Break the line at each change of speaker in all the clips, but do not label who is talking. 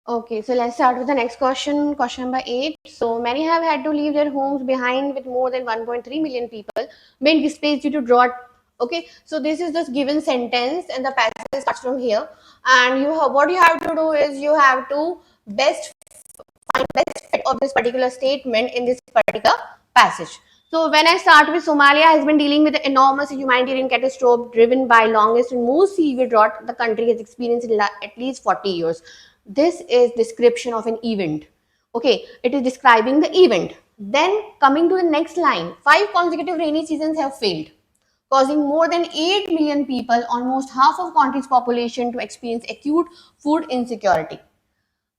Okay, so let's start with the next question. Question number 8. So many have had to leave their homes behind with more than 1.3 million people being displaced due to drought. Okay, so this is the given sentence, and the passage starts from here. And what you have to do is you have to best find best fit of this particular statement in this particular passage. So when I start with, Somalia has been dealing with an enormous humanitarian catastrophe driven by longest and most severe drought the country has experienced in at least 40 years. This is description of an event. Okay, it is describing the event. Then coming to the next line, 5 consecutive rainy seasons have failed, causing more than 8 million people, almost half of country's population, to experience acute food insecurity.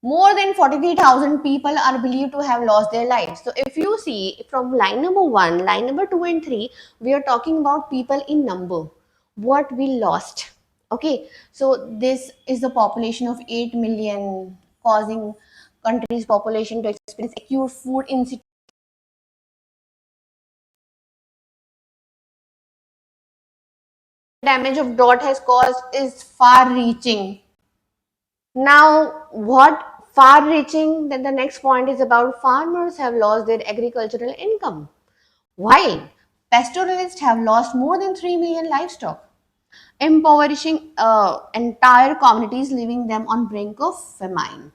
More than 43,000 people are believed to have lost their lives. So if you see from line number 1, line number 2 and 3, we are talking about people in number. What we lost. Okay. So this is the population of 8 million, causing country's population to experience acute food insecurity. Damage of drought has caused is far reaching. Now, what far reaching? Then the next point is about farmers have lost their agricultural income, while pastoralists have lost more than 3 million livestock, impoverishing entire communities, leaving them on brink of famine.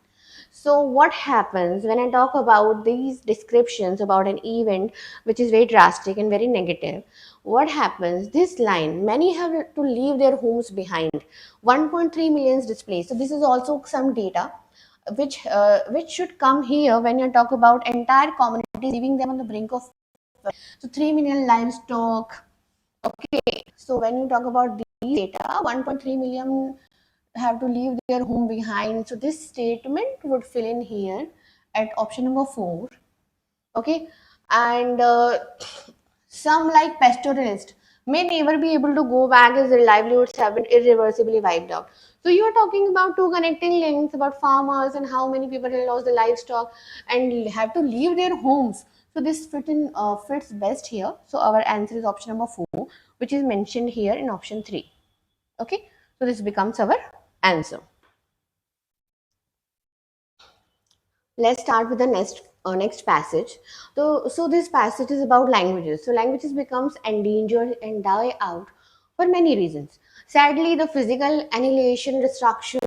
So what happens when I talk about these descriptions about an event which is very drastic and very negative? What happens? This line, many have to leave their homes behind. 1.3 million displaced. So this is also some data which should come here when you talk about entire communities leaving them on the brink of. So 3 million livestock. Okay, so when you talk about these data, 1.3 million have to leave their home behind. So this statement would fill in here at option number 4. Okay, and some like pastoralists may never be able to go back as their livelihoods have been irreversibly wiped out. So you are talking about two connecting links about farmers and how many people have lost their livestock and have to leave their homes. So this fits best here. So our answer is option number 4, which is mentioned here in option 3. Okay, so this becomes our answer. Let's start with the next passage. So this passage is about languages. So languages becomes endangered and die out for many reasons. Sadly, the physical annihilation, destruction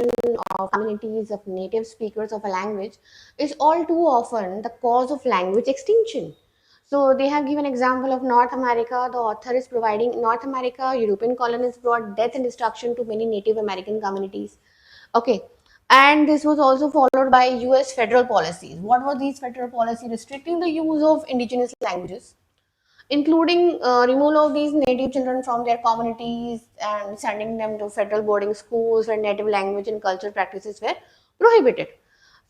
of communities of native speakers of a language is all too often the cause of language extinction. So they have given example of North America. The author is providing North America, European colonists brought death and destruction to many Native American communities. Okay, and this was also followed by US federal policies. What were these federal policies? Restricting the use of indigenous languages, including removal of these native children from their communities and sending them to federal boarding schools where native language and cultural practices were prohibited.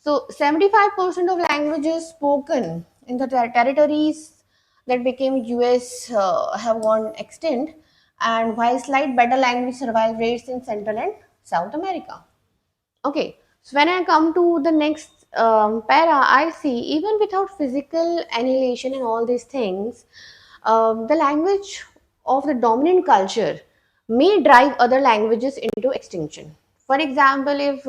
So 75% of languages spoken in the territories that became US have gone extinct, and while slight better language survival rates in Central and South America. Okay, so when I come to the next para, I see even without physical annihilation and all these things, the language of the dominant culture may drive other languages into extinction. For example, if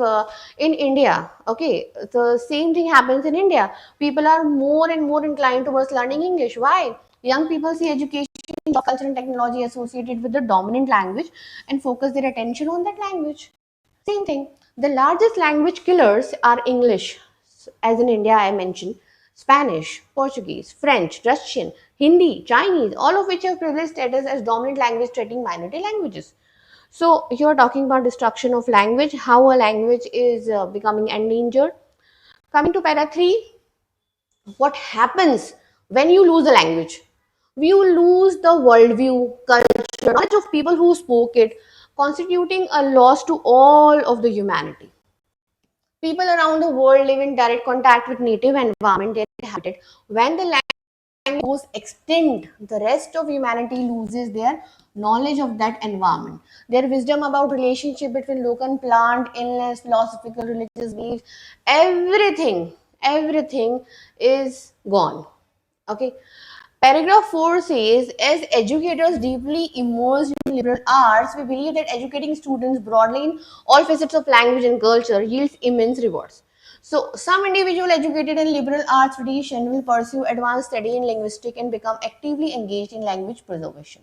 in India, okay, the same thing happens in India, people are more and more inclined towards learning English. Why? Young people see education, job, culture, and technology associated with the dominant language and focus their attention on that language. Same thing. The largest language killers are English, as in India I mentioned, Spanish, Portuguese, French, Russian, Hindi, Chinese, all of which have privileged status as dominant language threatening minority languages. So you're talking about destruction of language, how a language is becoming endangered. Coming to para 3, what happens when you lose a language? You lose the worldview, culture, knowledge of people who spoke it, constituting a loss to all of the humanity. People around the world live in direct contact with native environment they inhabited. When the language goes extinct, the rest of humanity loses their knowledge of that environment. Their wisdom about relationship between local and plant, illness, philosophical, religious beliefs, everything is gone. Okay. Paragraph 4 says, as educators deeply immersed in liberal arts, we believe that educating students broadly in all facets of language and culture yields immense rewards. So some individual educated in liberal arts tradition will pursue advanced study in linguistics and become actively engaged in language preservation.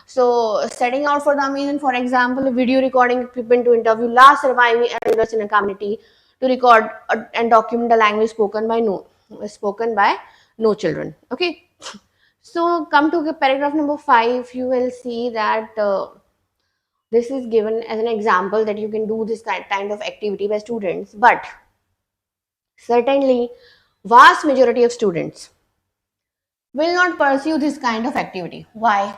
So setting out for the amazing, for example, video recording equipment to interview large surviving elders in a community to record and document the language spoken by no children. Okay. So come to the paragraph number 5, you will see that this is given as an example that you can do this kind of activity by students, but certainly vast majority of students will not pursue this kind of activity. Why?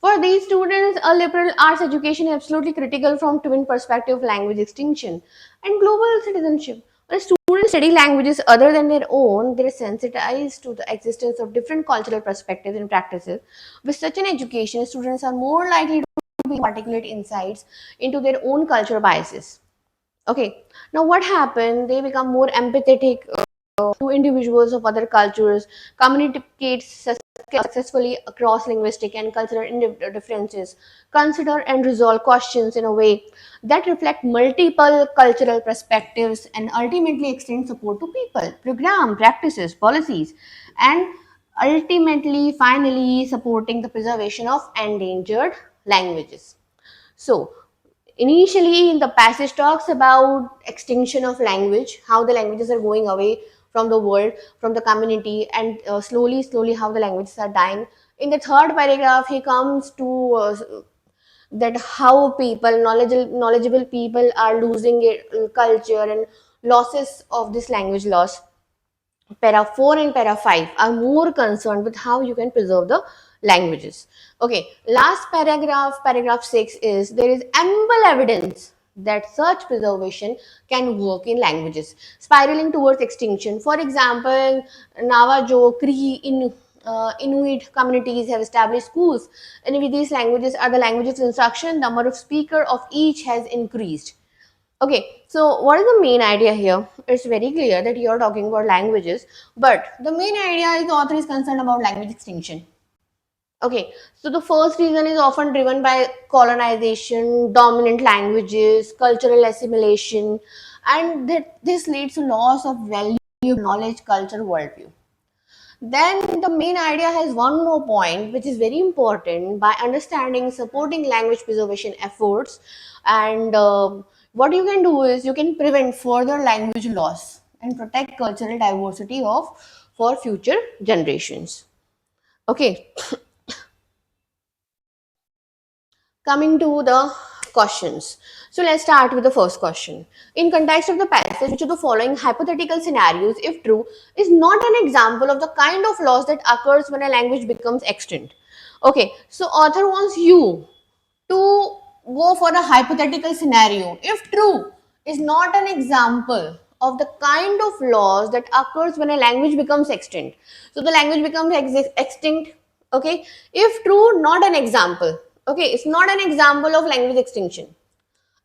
For these students, a liberal arts education is absolutely critical from twin perspective of language extinction and global citizenship. When students study languages other than their own, they are sensitized to the existence of different cultural perspectives and practices. With such an education, students are more likely to articulate insights into their own cultural biases. Okay, now what happened? They become more empathetic to individuals of other cultures, communicate successfully across linguistic and cultural differences, consider and resolve questions in a way that reflect multiple cultural perspectives, and ultimately extend support to people, program, practices, policies, and ultimately, finally, supporting the preservation of endangered languages. So, initially, the passage talks about extinction of language, how the languages are going away from the world, from the community, and slowly, how the languages are dying. In the third paragraph, he comes to that how people, knowledgeable people, are losing it, culture and losses of this language loss. Para 4 and para 5 are more concerned with how you can preserve the languages. Okay, last paragraph, paragraph 6 is there is ample evidence that such preservation can work in languages spiraling towards extinction. For example, Navajo, Cree, Inuit communities have established schools, and with these languages are the languages of instruction, number of speaker of each has increased. Okay, so what is the main idea here? It's very clear that you're talking about languages, but the main idea is the author is concerned about language extinction. Okay, so the first reason is often driven by colonization, dominant languages, cultural assimilation, and that this leads to loss of value, knowledge, culture, worldview. Then the main idea has one more point, which is very important by understanding, supporting language preservation efforts. And what you can do is you can prevent further language loss and protect cultural diversity of for future generations. Okay, coming to the questions. So let's start with the first question. In context of the passage, which of the following hypothetical scenarios, if true, is not an example of the kind of loss that occurs when a language becomes extinct? Okay, so author wants you to go for a hypothetical scenario. If true, is not an example of the kind of loss that occurs when a language becomes extinct. So the language becomes extinct. Okay, if true, not an example. Okay, it's not an example of language extinction,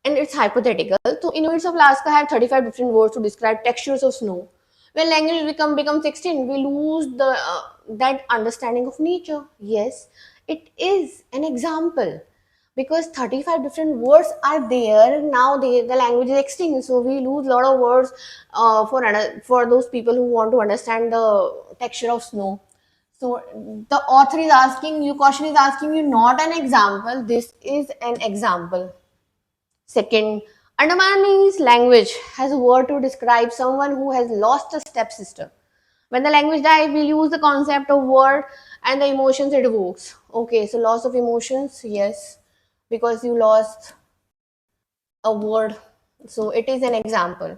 and it's hypothetical. So Inuits of Alaska have 35 different words to describe textures of snow. When language becomes extinct, we lose the that understanding of nature. Yes, it is an example because 35 different words are there now. The language is extinct, so we lose a lot of words for those people who want to understand the texture of snow. So the author is asking you, question is asking you, not an example. This is an example. Second, Andamanese language has a word to describe someone who has lost a stepsister. When the language dies, we use the concept of word and the emotions it evokes. Okay, so loss of emotions, yes, because you lost a word. So it is an example.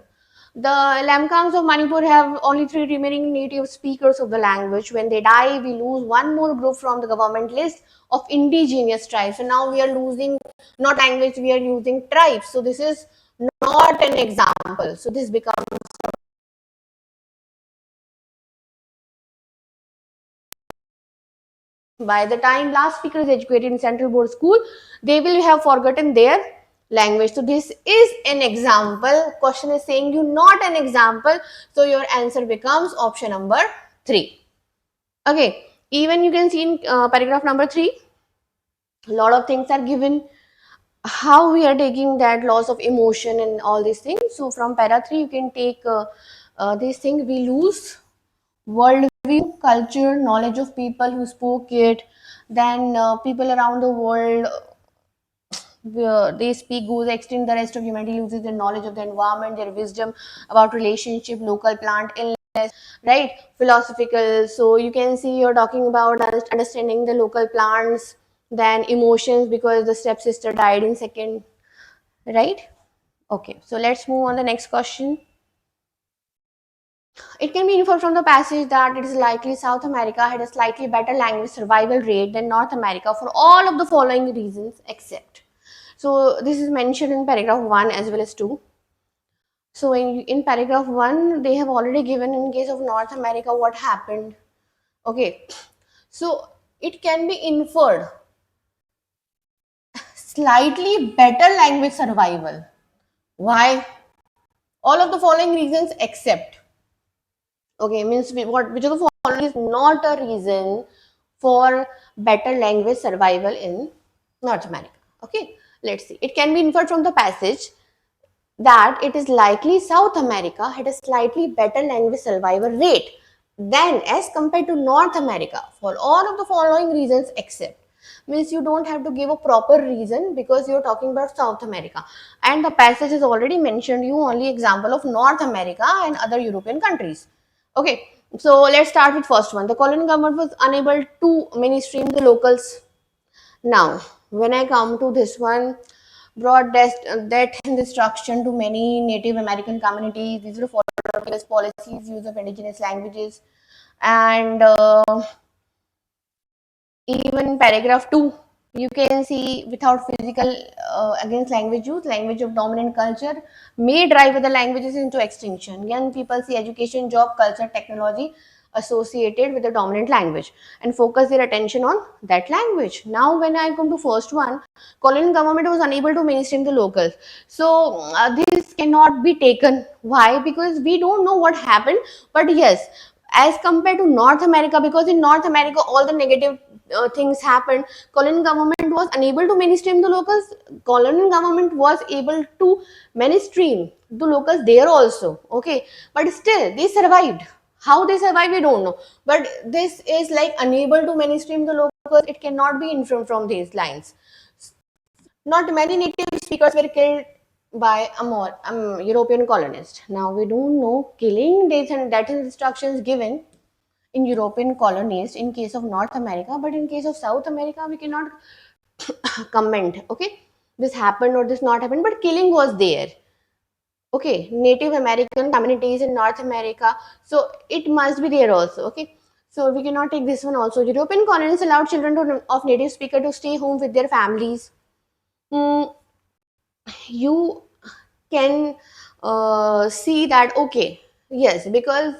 The Lamkangs of Manipur have only 3 remaining native speakers of the language. When they die, we lose one more group from the government list of indigenous tribes. So now we are losing not language, we are using tribes. So this is not an example. So this becomes, by the time last speaker is educated in central board school, they will have forgotten their language. So this is an example. Question is saying you not an example. So your answer becomes option number 3. Okay, even you can see in paragraph number 3, a lot of things are given. how we are taking that loss of emotion and all these things. So from para 3 you can take these things. We lose worldview, culture, knowledge of people who spoke it. Then people around the world, they speak goes extinct. The rest of humanity loses their knowledge of the environment, their wisdom about relationship, local plant illness, right? Philosophical. So you can see you're talking about understanding the local plants, then emotions because the stepsister died in second, right? Okay, so let's move on the next question. It can be inferred from the passage that it is likely South America had a slightly better language survival rate than North America for all of the following reasons except. So this is mentioned in paragraph 1 as well as 2. So in paragraph 1, they have already given in case of North America what happened. Okay, so it can be inferred slightly better language survival. Why? All of the following reasons except. Okay, means which of the following is not a reason for better language survival in North America. Okay, let's see. It can be inferred from the passage that it is likely South America had a slightly better language survival rate than as compared to North America for all of the following reasons except. Means you don't have to give a proper reason because you're talking about South America and the passage has already mentioned you only example of North America and other European countries. Okay, so let's start with first one. The colonial government was unable to mainstream the locals. Now, when I come to this one, brought death and destruction to many Native American communities. These were followed policies, use of indigenous languages, and even paragraph 2 you can see without physical against language use, language of dominant culture may drive other languages into extinction. Young people see education, job, culture, technology associated with the dominant language and focus their attention on that language. Now when I come to first one, colonial government was unable to mainstream the locals. So this cannot be taken. Why? Because we don't know what happened. But yes, as compared to North America, because in North America all the negative things happened, colonial government was unable to mainstream the locals. Colonial government was able to mainstream the locals there also. Okay, but still they survived. How they survived, we don't know. But this is like unable to mainstream the locals. It cannot be inferred from these lines. Not many native speakers were killed by a more European colonist. Now we don't know killing, death and instructions given in European colonies in case of North America, but in case of South America, we cannot comment. Okay, this happened or this not happened, but killing was there. Okay, Native American communities in North America, so it must be there also. Okay, so we cannot take this one also. European colonists allowed children of native speaker to stay home with their families. Hmm, you can see that, okay, yes, because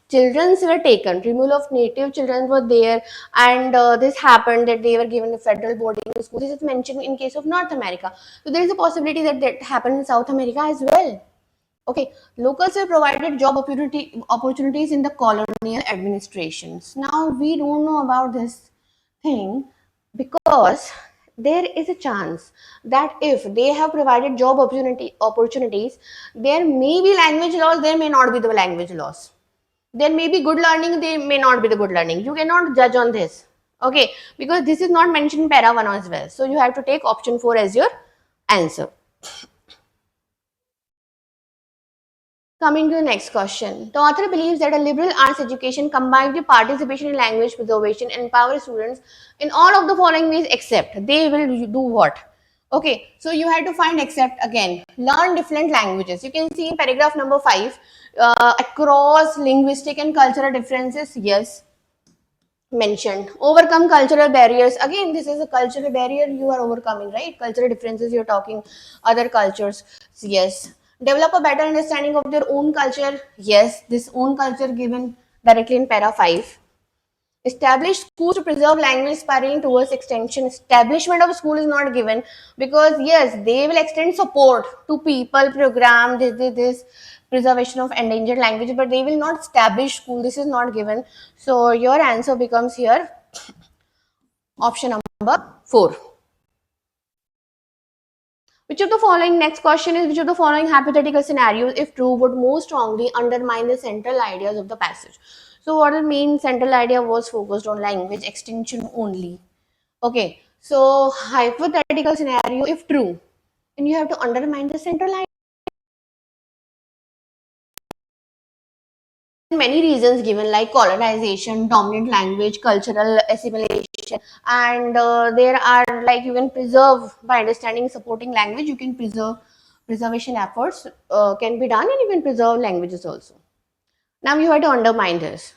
childrens were taken, removal of native children were there, and this happened that they were given a federal boarding school. This is mentioned in case of North America. So there is a possibility that that happened in South America as well. Okay, locals were provided job opportunities in the colonial administrations. Now we don't know about this thing because there is a chance that if they have provided job opportunities, there may be language loss, there may not be the language loss. There may be good learning, there may not be the good learning. You cannot judge on this. Okay, because this is not mentioned in para 1 as well. So you have to take option 4 as your answer. Coming to the next question. The author believes that a liberal arts education combined with participation in language preservation empowers students in all of the following ways except they will do what? Okay, so you had to find except again. Learn different languages. You can see in paragraph number 5, across linguistic and cultural differences. Yes, mentioned. Overcome cultural barriers. Again, this is a cultural barrier you are overcoming, right? Cultural differences, you're talking other cultures. Yes. Develop a better understanding of their own culture. Yes, this own culture given directly in para 5. Establish schools to preserve language spiraling towards extension. Establishment of school is not given because yes, they will extend support to people, program this preservation of endangered language, but they will not establish school. This is not given. So your answer becomes here option number 4. Which of the following, next question is, which of the following hypothetical scenarios, if true, would most strongly undermine the central ideas of the passage? So what it means, central idea was focused on language extinction only. Okay, so hypothetical scenario, if true, and you have to undermine the central idea. Many reasons given, like colonization, dominant language, cultural assimilation, and there are, like, you can preserve by understanding supporting language. You can preserve, preservation efforts can be done, and you can preserve languages also. Now you have to undermine this.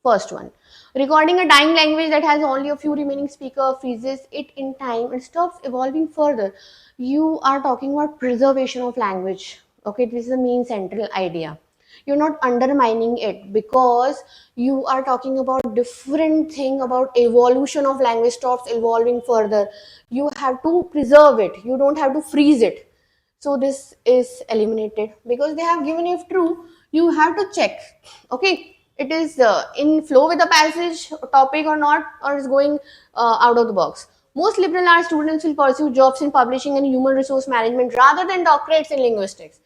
First one, recording a dying language that has only a few remaining speaker freezes it in time and stops evolving further. You are talking about preservation of language. Okay, this is the main central idea. You're not undermining it, because you are talking about different thing about evolution of language stops evolving further. You have to preserve it. You don't have to freeze it. So this is eliminated because they have given, if true, you have to check, okay, it is in flow with the passage topic or not, or is going out of the box. Most liberal arts students will pursue jobs in publishing and human resource management rather than doctorates in linguistics.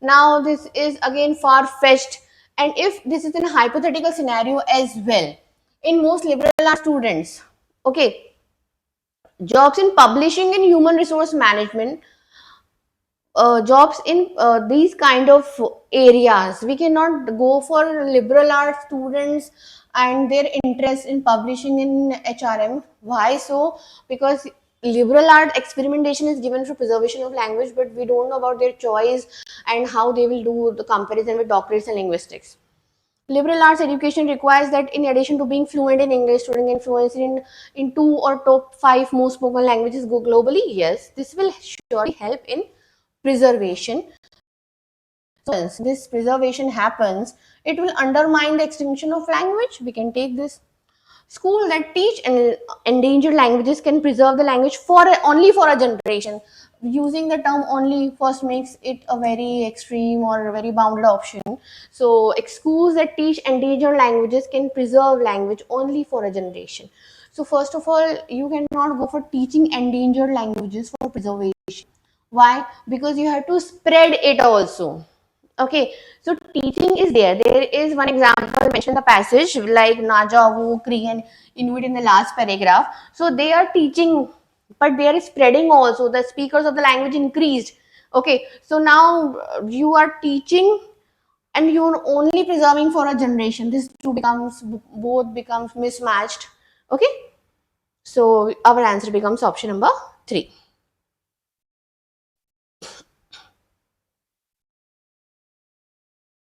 Now this is again far fetched, and if this is in a hypothetical scenario as well, in most liberal arts students, okay, jobs in publishing and human resource management, jobs in these kind of areas, we cannot go for liberal arts students and their interest in publishing in HRM. Why so? Because liberal art experimentation is given for preservation of language, but we don't know about their choice and how they will do the comparison with doctorates and linguistics. Liberal arts education requires that in addition to being fluent in English, student can fluency in two or top five most spoken languages go globally. Yes, this will surely help in preservation. So once this preservation happens, it will undermine the extinction of language. We can take this. Schools that teach endangered languages can preserve the language for only for a generation. Using the term only first makes it a very extreme or a very bounded option. So schools that teach endangered languages can preserve language only for a generation. So first of all, you cannot go for teaching endangered languages for preservation. Why? Because you have to spread it also. Okay, so teaching is there. There is one example mentioned in the passage, like Naja, Wu, Cree, and Inuit in the last paragraph. So they are teaching, but they are spreading also. The speakers of the language increased. Okay, so now you are teaching and you're only preserving for a generation. This two becomes, both becomes mismatched. Okay, so our answer becomes option number 3.